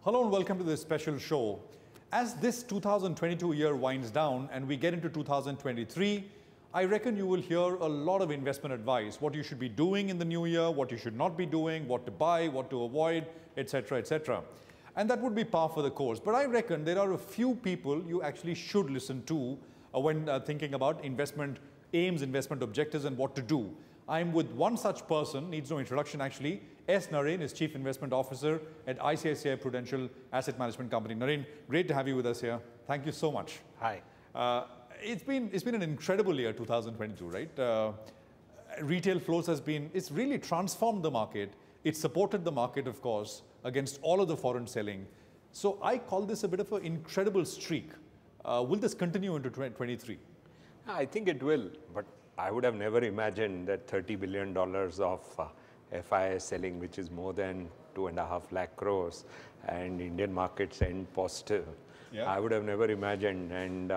Hello and welcome to this special show. As this 2022 year winds down and we get into 2023, I reckon you will hear a lot of investment advice, what you should be doing in the new year, what you should not be doing, what to buy, what to avoid, etc., etc. And that would be par for the course. But I reckon there are a few people you actually should listen to when thinking about investment aims, investment objectives, and what to do. I'm with one such person, needs no introduction actually. S. Naren is Chief Investment Officer at ICICI Prudential Asset Management Company. Naren, great to have you with us here. Thank you so much. Hi. It's been an incredible year, 2022, right? Retail flows it's really transformed the market. It's supported the market, of course, against all of the foreign selling. So I call this a bit of an incredible streak. Will this continue into 2023? I think it will, but I would have never imagined that $30 billion of FII selling, which is more than 2.5 lakh crores, and Indian markets end positive. Yeah. I would have never imagined, and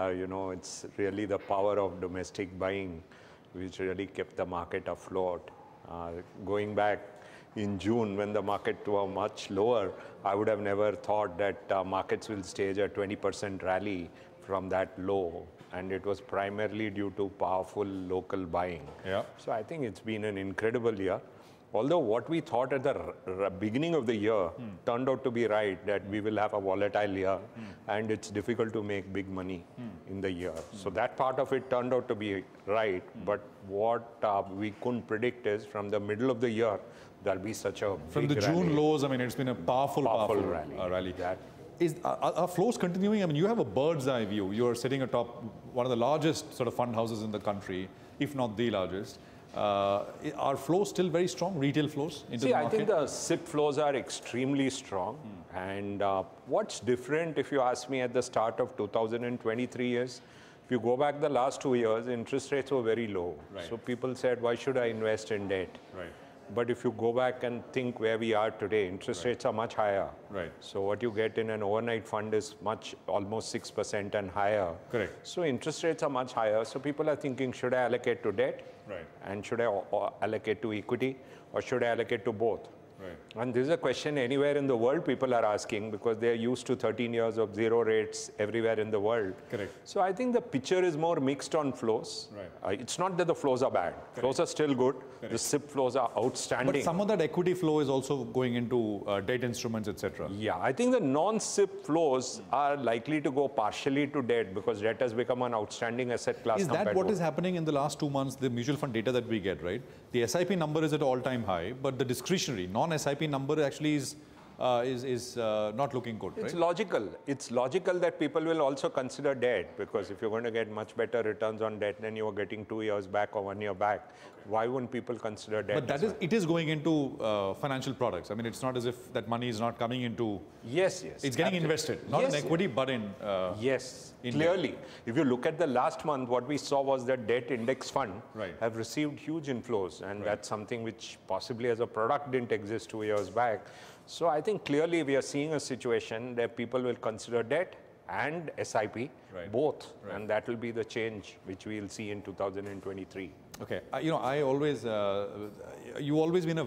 it's really the power of domestic buying which really kept the market afloat. Going back in June, when the market were much lower, I would have never thought that markets will stage a 20% rally from that low, and it was primarily due to powerful local buying. Yeah. So I think it's been an incredible year. Although what we thought at the beginning of the year turned out to be right, that we will have a volatile year and it's difficult to make big money in the year. So that part of it turned out to be right. But what we couldn't predict is from the middle of the year, there'll be such a From the June rally. lows, I mean, it's been a powerful rally. Are flows continuing? I mean, you have a bird's eye view. You're sitting atop one of the largest sort of fund houses in the country, if not the largest. Are flows still very strong, retail flows into the market? I think the SIP flows are extremely strong. And what's different, if you ask me, at the start of 2023 is, if you go back the last 2 years, interest rates were very low. Right. So people said, why should I invest in debt? Right. But if you go back and think where we are today, interest rates are much higher. Right. So what you get in an overnight fund is almost 6% and higher. Correct. So interest rates are much higher. So people are thinking, should I allocate to debt? Right. And should I allocate to equity? Or should I allocate to both? Right. And this is a question anywhere in the world people are asking, because they're used to 13 years of zero rates everywhere in the world. Correct. So I think the picture is more mixed on flows. Right. It's not that the flows are bad. Correct. Flows are still good. Correct. The SIP flows are outstanding. But some of that equity flow is also going into debt instruments, etc. Yeah, I think the non-SIP flows are likely to go partially to debt, because debt has become an outstanding asset class. Is that what is happening in the last 2 months, the mutual fund data that we get, right? The SIP number is at all-time high, but the discretionary, non-SIP number actually is not looking good, right? It's logical. It's logical that people will also consider debt, because if you're going to get much better returns on debt than you were getting 2 years back or 1 year back, why wouldn't people consider debt? But it is going into financial products. I mean, it's not as if that money is not coming into... Yes. It's getting invested, not in equity, but in... Yes, clearly. Debt. If you look at the last month, what we saw was that debt index fund have received huge inflows, and that's something which possibly as a product didn't exist 2 years back. So I think clearly we are seeing a situation that people will consider debt and SIP, both, and that will be the change which we will see in 2023. Okay, I always, you've always been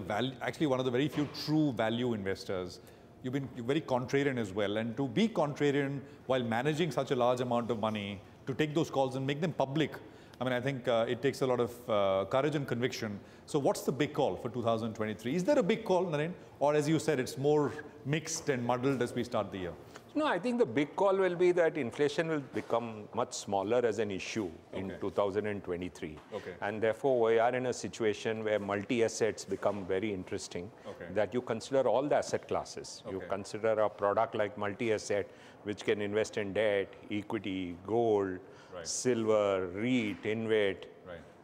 actually one of the very few true value investors. You've been very contrarian as well, and to be contrarian while managing such a large amount of money, to take those calls and make them public, I mean, I think it takes a lot of courage and conviction. So what's the big call for 2023? Is there a big call, Naren? Or as you said, it's more mixed and muddled as we start the year? No, I think the big call will be that inflation will become much smaller as an issue in 2023. Okay. And therefore, we are in a situation where multi-assets become very interesting, that you consider all the asset classes. You consider a product like multi-asset, which can invest in debt, equity, gold, silver, REIT, InvIT.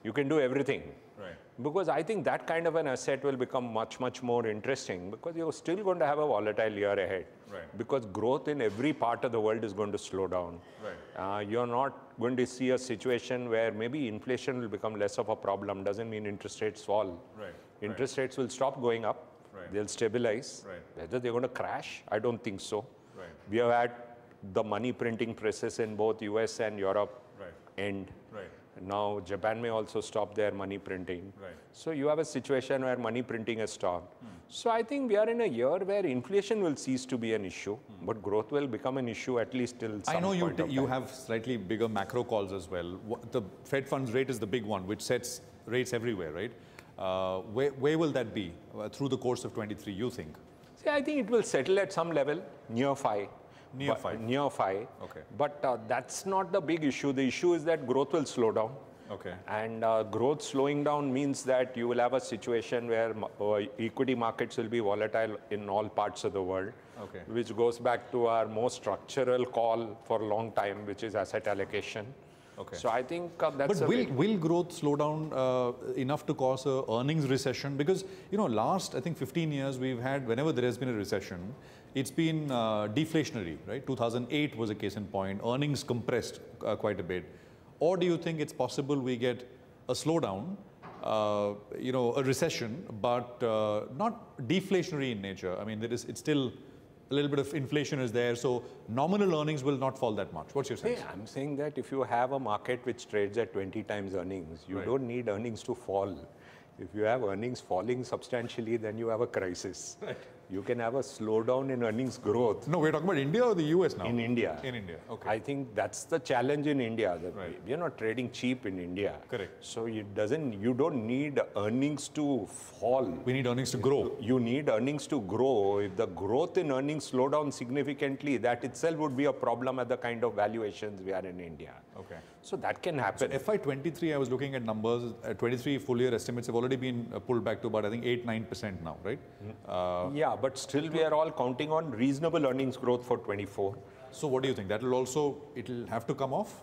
You can do everything. Because I think that kind of an asset will become much, much more interesting, because you're still going to have a volatile year ahead. Because growth in every part of the world is going to slow down. You're not going to see a situation where maybe inflation will become less of a problem. Doesn't mean interest rates fall. Interest rates will stop going up. They'll stabilize. Whether they're going to crash, I don't think so. We have had the money printing process in both US and Europe end. Now, Japan may also stop their money printing. Right. So you have a situation where money printing has stopped. So I think we are in a year where inflation will cease to be an issue, but growth will become an issue at least till some I know point of you time. have slightly bigger macro calls as well. The Fed funds rate is the big one, which sets rates everywhere, right? Where will that be through the course of 23, you think? See, I think it will settle at some level, near 5. Near 5? Near 5. Okay. But that's not the big issue. The issue is that growth will slow down. Okay. And growth slowing down means that you will have a situation where equity markets will be volatile in all parts of the world, okay, which goes back to our most structural call for a long time, which is asset allocation. Okay. So I think that's. But will growth slow down enough to cause a earnings recession? Because last I think 15 years we've had, whenever there has been a recession, it's been deflationary, right? 2008 was a case in point. Earnings compressed quite a bit. Or do you think it's possible we get a slowdown, a recession, but not deflationary in nature? I mean, it's still a little bit of inflation is there, so nominal earnings will not fall that much. What's your sense? Hey, I'm saying that if you have a market which trades at 20 times earnings, you don't need earnings to fall. If you have earnings falling substantially, then you have a crisis. Right. You can have a slowdown in earnings growth. No, we're talking about India or the US now? In India. In India, okay. I think that's the challenge in India. That we're not trading cheap in India. Correct. So you don't need earnings to fall. We need earnings to grow. You need earnings to grow. If the growth in earnings slow down significantly, that itself would be a problem at the kind of valuations we are in India. Okay. So that can happen. So FY23, I was looking at numbers. 23 full year estimates have already been pulled back to about, I think, 8-9% now, right? Yeah, but still we are all counting on reasonable earnings growth for 24. So what do you think? It'll have to come off?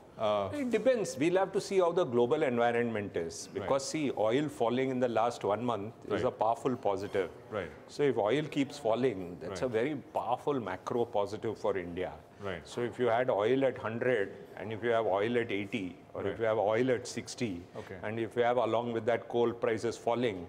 It depends. We'll have to see how the global environment is. Because see, oil falling in the last 1 month is a powerful positive. Right. So if oil keeps falling, that's a very powerful macro positive for India. Right. So if you had oil at 100 and if you have oil at 80 or if you have oil at 60 and if you have along with that coal prices falling,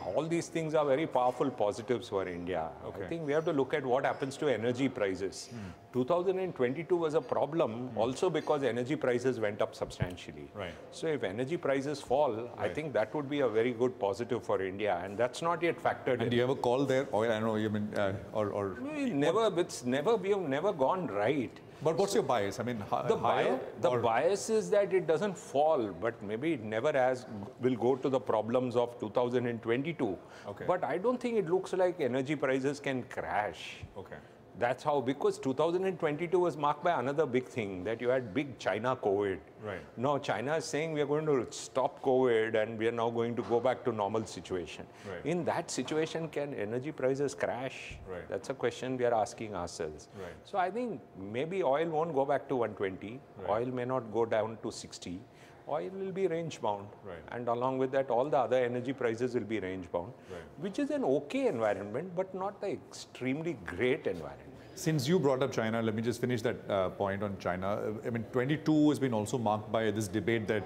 all these things are very powerful positives for India. I think we have to look at what happens to energy prices. 2022 was a problem also because energy prices went up substantially. Right. So if energy prices fall, I think that would be a very good positive for India, and that's not yet factored in. Do you have a call there? Oil, I know you mean, we have never gone right. But what's your bias? I mean, the bias is that it doesn't fall, but maybe it never will go to the problems of 2022. Okay. But I don't think it looks like energy prices can crash. Okay. That's how, because 2022 was marked by another big thing, that you had big China COVID. Right. Now China is saying we are going to stop COVID and we are now going to go back to normal situation. Right. In that situation, can energy prices crash? Right. That's a question we are asking ourselves. Right. So I think maybe oil won't go back to 120. Right. Oil may not go down to 60. Oil will be range bound, and along with that, all the other energy prices will be range bound, which is an okay environment, but not the extremely great environment. Since you brought up China, let me just finish that point on China. I mean, 22 has been also marked by this debate that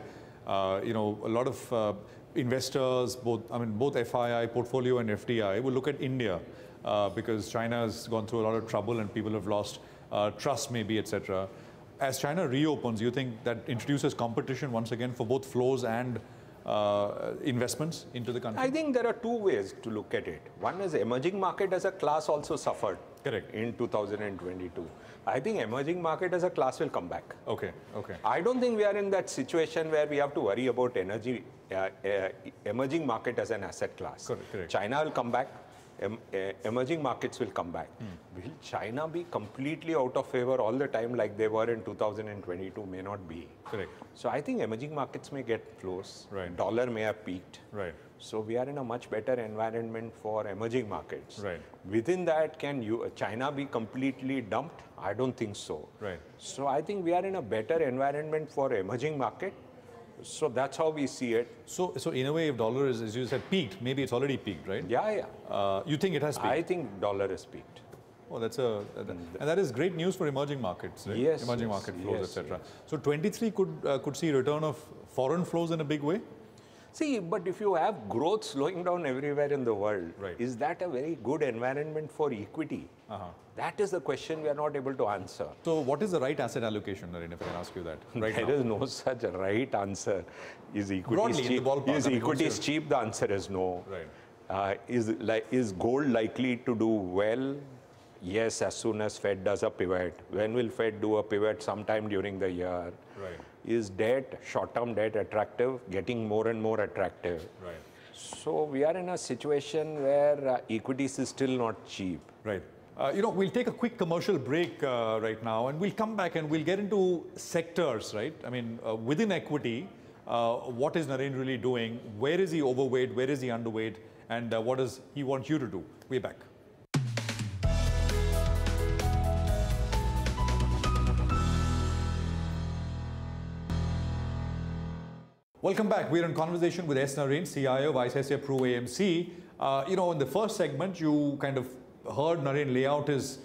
a lot of investors, both FII, portfolio, and FDI, will look at India because China has gone through a lot of trouble and people have lost trust, maybe, etc. As China reopens, do you think that introduces competition once again for both flows and investments into the country? I think there are two ways to look at it. One is emerging market as a class also suffered. Correct. In 2022. I think emerging market as a class will come back. Okay. Okay. I don't think we are in that situation where we have to worry about emerging market as an asset class. Correct. China will come back. Emerging markets will come back. Will China be completely out of favor all the time like they were in 2022? May not be. Correct. So I think emerging markets may get flows. Right. Dollar may have peaked. Right. So we are in a much better environment for emerging markets. Right. Within that, can China be completely dumped? I don't think so. Right. So I think we are in a better environment for emerging market. So that's how we see it. So in a way, if dollar is, as you said, peaked, maybe it's already peaked, right? Yeah. You think it has peaked? I think dollar has peaked. Oh, and that is great news for emerging markets, right? Yes. Emerging market flows, etc. Yes. So 23 could see return of foreign flows in a big way? See, but if you have growth slowing down everywhere in the world, Right. is that a very good environment for equity? That is the question we are not able to answer. So what is the right asset allocation, Naren, if I can ask you that right now? There is no such right answer. Is equities Broadly, in cheap? the ballpark, Is I mean, equities cheap? The answer is no. Right. Is gold likely to do well? Yes, as soon as Fed does a pivot. When will Fed do a pivot? Sometime during the year. Right. Is debt, short-term debt attractive? Getting more and more attractive. Right. So we are in a situation where equities is still not cheap. Right. We'll take a quick commercial break right now, and we'll come back and we'll get into sectors, right? I mean, within equity, what is Naren really doing? Where is he overweight? Where is he underweight? And what does he want you to do? We're back. Welcome back. We're in conversation with S. Naren, CIO of ICICI Pro AMC. In the first segment, you kind of heard Naren lay out his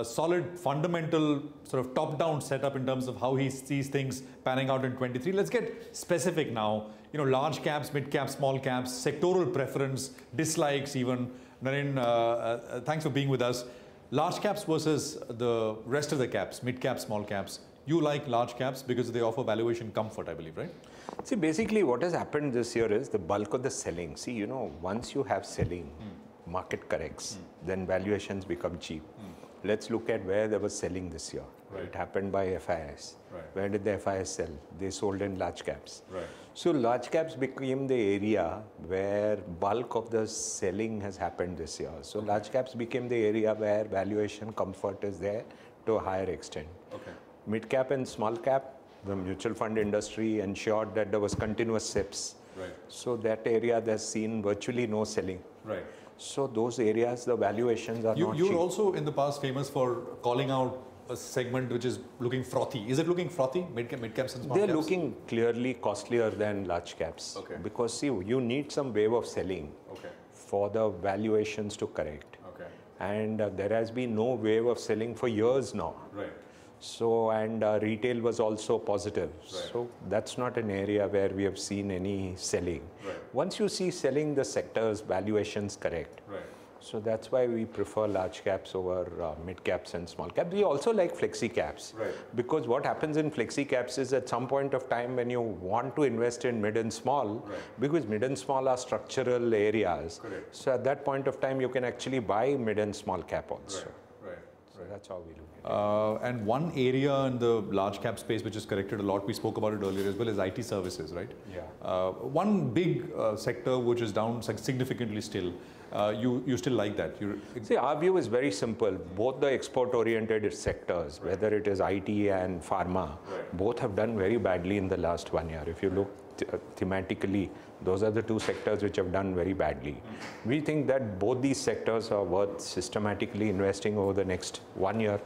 solid fundamental sort of top-down setup in terms of how he sees things panning out in 23. Let's get specific now. Large caps, mid caps, small caps, sectoral preference, dislikes even. Naren, thanks for being with us. Large caps versus the rest of the caps, mid caps, small caps. You like large caps because they offer valuation comfort, I believe, right? See, basically what has happened this year is the bulk of the selling. See, once you have selling, market corrects, then valuations become cheap. Let's look at where there was selling this year. Right. It happened by FIs. Right. Where did the FIs sell? They sold in large caps. Right. So large caps became the area where bulk of the selling has happened this year. So large caps became the area where valuation comfort is there to a higher extent. Okay. Mid cap and small cap, the mutual fund industry ensured that there was continuous SIPs. Right. So that area has seen virtually no selling. Right. So those areas, the valuations are not cheap. You're also in the past famous for calling out a segment which is looking frothy. Is it looking frothy, mid caps and small caps? They're looking clearly costlier than large caps. Okay. Because see, you need some wave of selling for the valuations to correct. Okay. And there has been no wave of selling for years now. Right. So, and retail was also positive. Right. So that's not an area where we have seen any selling. Right. Once you see selling, the sector's valuations correct. Right. So that's why we prefer large caps over mid caps and small caps. We also like flexi caps. Right. Because what happens in flexi caps is at some point of time when you want to invest in mid and small, because mid and small are structural areas. Correct. So at that point of time, you can actually buy mid and small cap also. Right. So that's how we look at it. And one area in the large cap space which is corrected a lot, we spoke about it earlier as well, is IT services, right? Yeah. One big sector which is down significantly still, you still like that? See, our view is very simple. Both the export-oriented sectors, whether it is IT and pharma, both have done very badly in the last 1 year. If you look thematically, those are the two sectors which have done very badly. We think that both these sectors are worth systematically investing over the next 1 year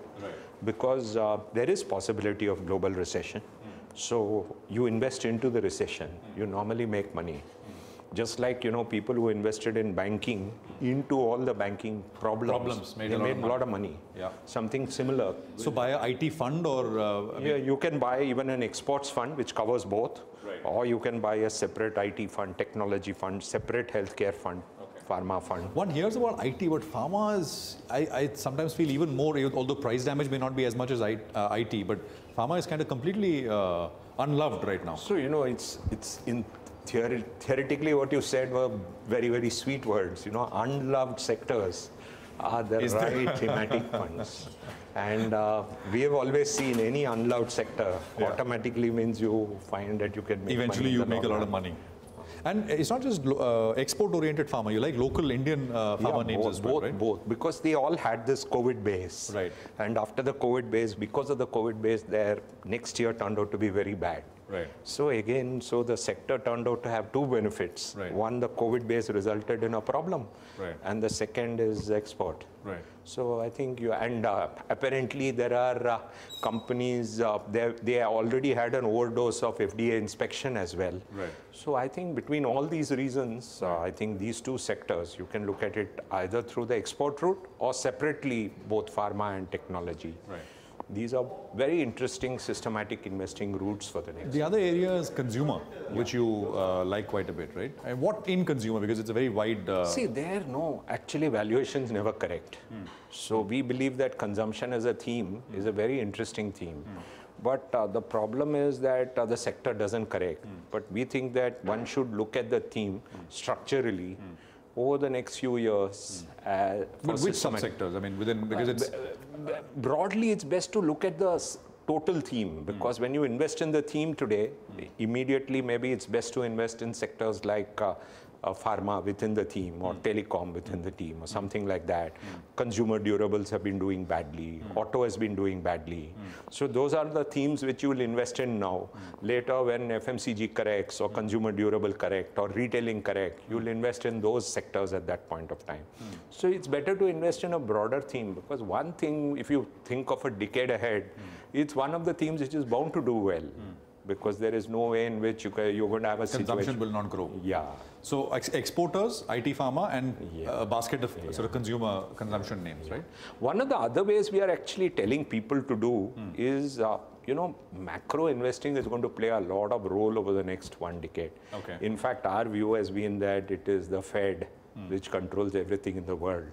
because there is possibility of global recession. So you invest into the recession, you normally make money. Just like, people who invested in banking into all the banking problems made they a lot made of a lot of money. Yeah. Something similar. So buy a IT fund or? Yeah, you can buy even an exports fund which covers both. Or you can buy a separate IT fund, technology fund, separate healthcare fund, pharma fund. One hears about IT, but pharma is, I sometimes feel even more, although price damage may not be as much as IT, but pharma is kind of completely unloved right now. So, it's in theoretically what you said were very, very sweet words. Unloved sectors are the right thematic funds. And we have always seen any unloved sector automatically means you find that you can make eventually money. You make a lot of money. And it's not just export-oriented pharma. You like local Indian pharma names as well, right? Both, because they all had this COVID base. Right. And after the COVID base, because of the COVID base, their next year turned out to be very bad. Right. So again, the sector turned out to have two benefits. Right. One, the COVID base resulted in a problem. Right. And the second is export. Right. So I think apparently there are companies, they already had an overdose of FDA inspection as well. Right. So I think between all these reasons, I think these two sectors, you can look at it either through the export route or separately, both pharma and technology. Right. these are very interesting systematic investing routes for the next. The other area is consumer, which you like quite a bit, right? And what in consumer? Because it's a very wide... See, actually valuations never correct. So we believe that consumption as a theme is a very interesting theme. But the problem is that the sector doesn't correct. But we think that one should look at the theme structurally over the next few years. But which subsectors? I mean, within, because it's... Broadly, it's best to look at the total theme, because when you invest in the theme today, immediately maybe it's best to invest in sectors like pharma within the theme, or telecom within the theme, or something like that. Consumer durables have been doing badly. Auto has been doing badly. So those are the themes which you will invest in now. Later, when FMCG corrects, or consumer durable correct, or retailing correct, you will invest in those sectors at that point of time. So it's better to invest in a broader theme, because one thing, if you think of a decade ahead, it's one of the themes which is bound to do well. Because there is no way in which you're going to have a situation. Consumption will not grow. Yeah. So exporters, IT pharma, and a basket of sort of consumer consumption names, right? One of the other ways we are actually telling people to do is, macro investing is going to play a lot of role over the next 1 decade. Okay. In fact, our view has been that it is the Fed which controls everything in the world.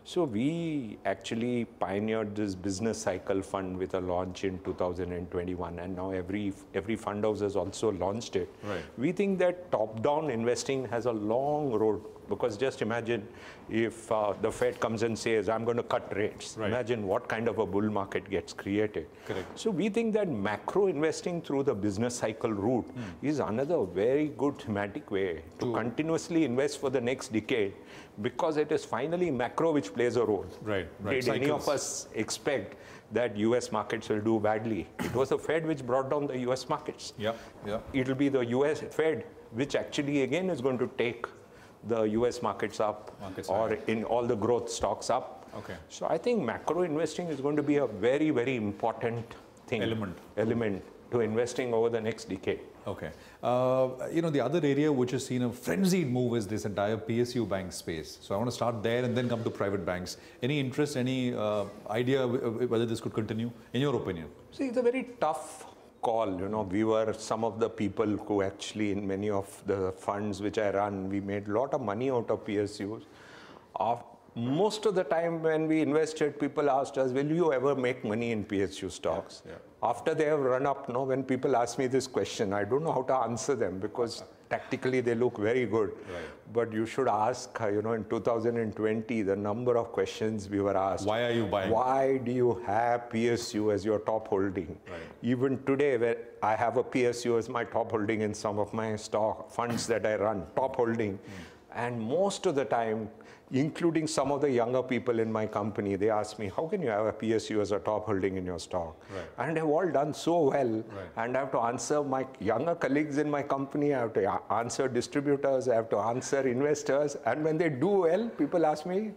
So we actually pioneered this business cycle fund with a launch in 2021, and now every fund house has also launched it. Right. We think that top-down investing has a long road, because just imagine if the Fed comes and says, I'm going to cut rates. Right. Imagine what kind of a bull market gets created. Correct. So we think that macro investing through the business cycle route is another very good thematic way to continuously invest for the next decade, because it is finally macro which plays a role. Right. Did any of us expect that US markets will do badly? It was the Fed which brought down the US markets. Yeah. It will be the US Fed which actually again is going to take the US markets up, or in all the growth stocks up. Okay. So I think macro investing is going to be a very, very important thing. Element to investing over the next decade. Okay. The other area which has seen a frenzied move is this entire PSU bank space. So I want to start there and then come to private banks. Any interest, any idea whether this could continue, in your opinion? See, it's a very tough call. We were some of the people who actually, in many of the funds which I run, we made a lot of money out of PSUs. Most of the time when we invested, people asked us, will you ever make money in PSU stocks? Yeah. After they have run up, when people ask me this question, I don't know how to answer them, because tactically they look very good. Right. But you should ask, in 2020, the number of questions we were asked. Why are you buying? Why do you have PSU as your top holding? Right. Even today, where I have a PSU as my top holding in some of my stock funds that I run, top holding. And most of the time, including some of the younger people in my company, they ask me, how can you have a PSU as a top holding in your stock? Right. And they've all done so well. Right. And I have to answer my younger colleagues in my company, I have to answer distributors, I have to answer investors. And when they do well, people ask me,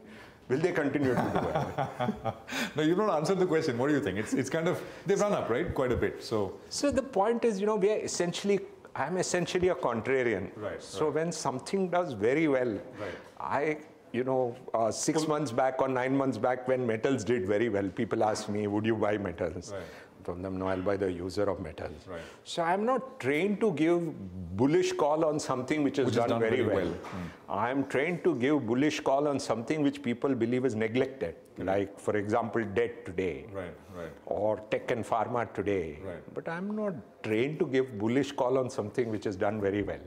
will they continue to do well? No, you've not answered the question. What do you think? It's kind of, they've run up, right? Quite a bit. So the point is, I'm essentially a contrarian. Right. So when something does very well, right. 6 months back or 9 months back when metals did very well, people asked me, would you buy metals? Right. I told them, no, I'll buy the user of metals. Right. So I'm not trained to give bullish call on something which is done very well. I'm trained to give bullish call on something which people believe is neglected. Like, for example, debt today. Right. Or tech and pharma today. Right. But I'm not trained to give bullish call on something which is done very well.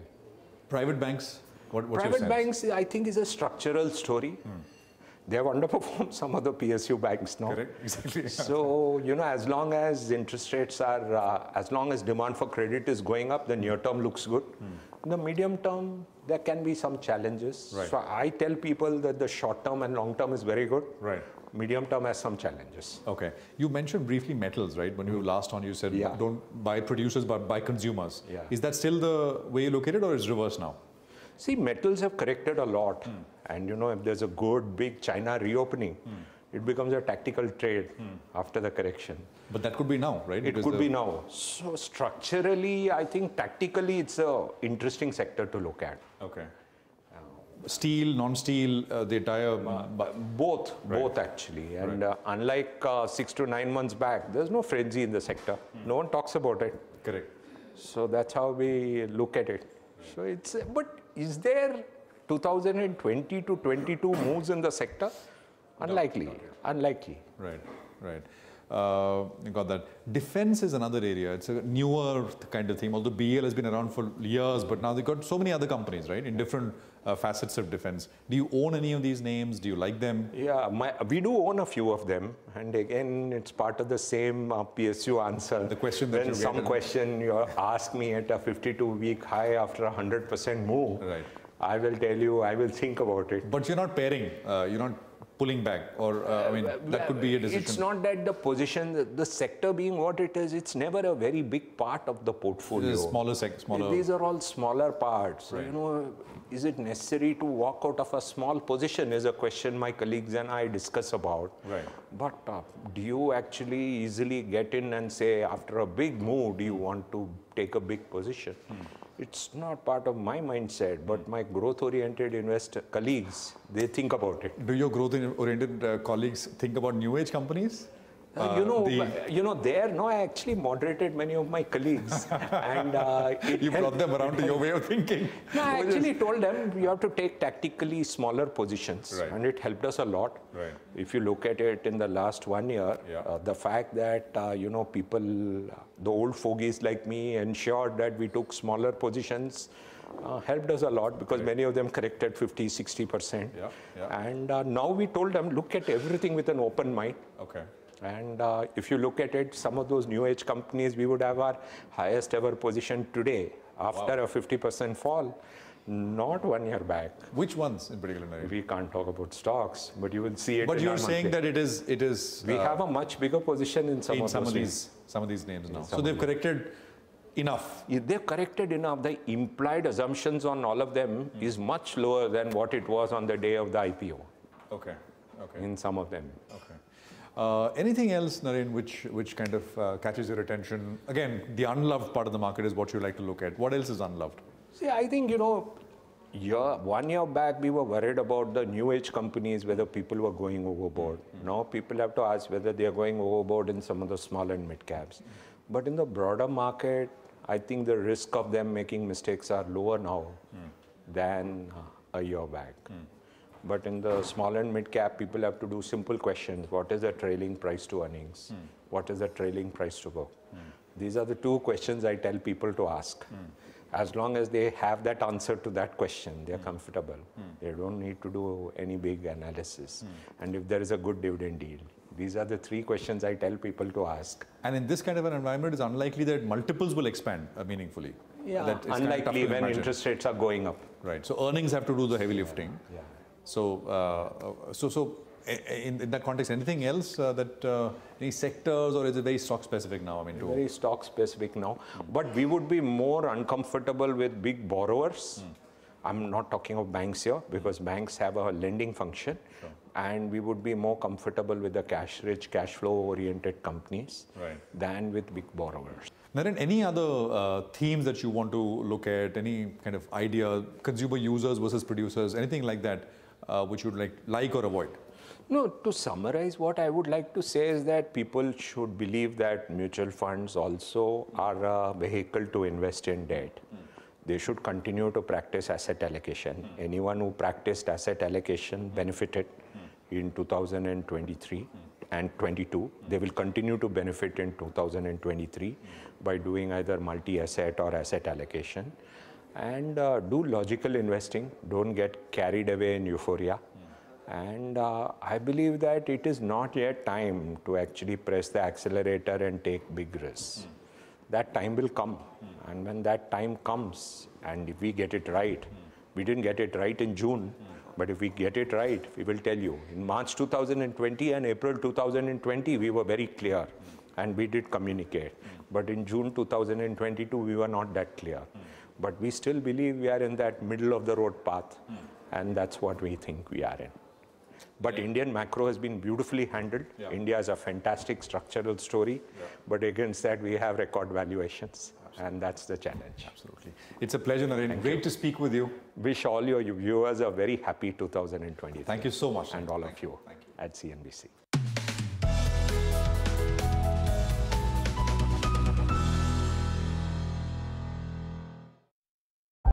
Private banks? Private banks, I think, is a structural story. They have underperformed some of the PSU banks now. Correct, exactly. So, as long as interest rates are, as long as demand for credit is going up, the near term looks good. In the medium term, there can be some challenges. Right. So I tell people that the short term and long term is very good. Right. Medium term has some challenges. Okay. You mentioned briefly metals, right? When you last on, you said don't buy producers, but buy consumers. Yeah. Is that still the way you look at it, or is it reverse now? See, metals have corrected a lot. And if there's a good, big China reopening, it becomes a tactical trade after the correction. But that could be now, right? It could be now. So structurally, I think tactically, it's an interesting sector to look at. Okay. steel, non-steel, the entire... Both actually. And unlike 6 to 9 months back, there's no frenzy in the sector. No one talks about it. Correct. So that's how we look at it. So it's, but is there 2020 to 22 moves in the sector? Unlikely. Unlikely. Right, right. You got that. Defense is another area. It's a newer kind of thing. Although BL has been around for years, but now they've got so many other companies, right, in different facets of defense. Do you own any of these names? Do you like them? Yeah, we do own a few of them. And again, it's part of the same PSU answer. The question that when some question you ask me at a 52-week high after a 100% move, right. I will tell you, I will think about it. But you're not pairing. You're not pulling back, or I mean, that could be a decision. It's not that the position, the sector being what it is, it's never a very big part of the portfolio. Smaller. These are all smaller parts. Right. So, you know, is it necessary to walk out of a small position is a question my colleagues and I discuss about. Right. But do you actually easily get in and say, after a big move, do you want to take a big position? It's not part of my mindset, but my growth-oriented investor colleagues, they think about it. Do your growth-oriented colleagues think about new age companies? I actually moderated many of my colleagues, and you brought them around to your way of thinking. No, I actually told them you have to take tactically smaller positions, right. and it helped us a lot. Right. If you look at it in the last 1 year, yeah. The fact that people, the old fogies like me, ensured that we took smaller positions. Helped us a lot because many of them corrected 50-60%. And now we told them, look at everything with an open mind. Okay. And if you look at it, some of those new age companies, we would have our highest ever position today after a 50% fall, not 1 year back. Which ones in particular? We can't talk about stocks, but you will see it. But you're saying that it is. We have a much bigger position in some of these names now. So they've corrected enough. They've corrected enough. The implied assumptions on all of them is much lower than what it was on the day of the IPO. Okay. Okay. In some of them. Okay. Anything else, Naren, which kind of catches your attention? Again, the unloved part of the market is what you like to look at. What else is unloved? See, I think, 1 year back, we were worried about the new age companies, whether people were going overboard. Now people have to ask whether they are going overboard in some of the small and mid caps. But in the broader market, I think the risk of them making mistakes are lower now than a year back. But in the small and mid cap, people have to do simple questions. What is the trailing price to earnings? What is the trailing price to book? These are the two questions I tell people to ask. As long as they have that answer to that question, they're comfortable. They don't need to do any big analysis. And if there is a good dividend deal, these are the three questions I tell people to ask. And in this kind of an environment, it's unlikely that multiples will expand meaningfully. Yeah, unlikely when interest rates are going up. Right. So earnings have to do the heavy lifting. Yeah. So, in that context, anything else any sectors, or is it very stock specific now? Very stock specific now. But we would be more uncomfortable with big borrowers. I'm not talking of banks here because banks have a lending function, and we would be more comfortable with the cash-rich, cash-flow-oriented companies than with big borrowers. Naren, any other themes that you want to look at? Any kind of idea, consumer users versus producers, anything like that? Which you would like or avoid? No, to summarize, what I would like to say is that people should believe that mutual funds also are a vehicle to invest in debt. They should continue to practice asset allocation. Anyone who practiced asset allocation benefited in 2023 and 22. They will continue to benefit in 2023 by doing either multi-asset or asset allocation. And do logical investing. Don't get carried away in euphoria. And I believe that it is not yet time to actually press the accelerator and take big risks. That time will come. And when that time comes, and if we get it right, we didn't get it right in June, but if we get it right, we will tell you. In March 2020 and April 2020, we were very clear and we did communicate. But in June 2022, we were not that clear. But we still believe we are in that middle of the road path, and that's what we think we are in. But Indian macro has been beautifully handled. India is a fantastic structural story, but against that we have record valuations. And that's the challenge. Absolutely. It's a pleasure, Naren. Great to speak with you. Wish all your viewers a very happy 2023. Thank you so much. And all of you at CNBC.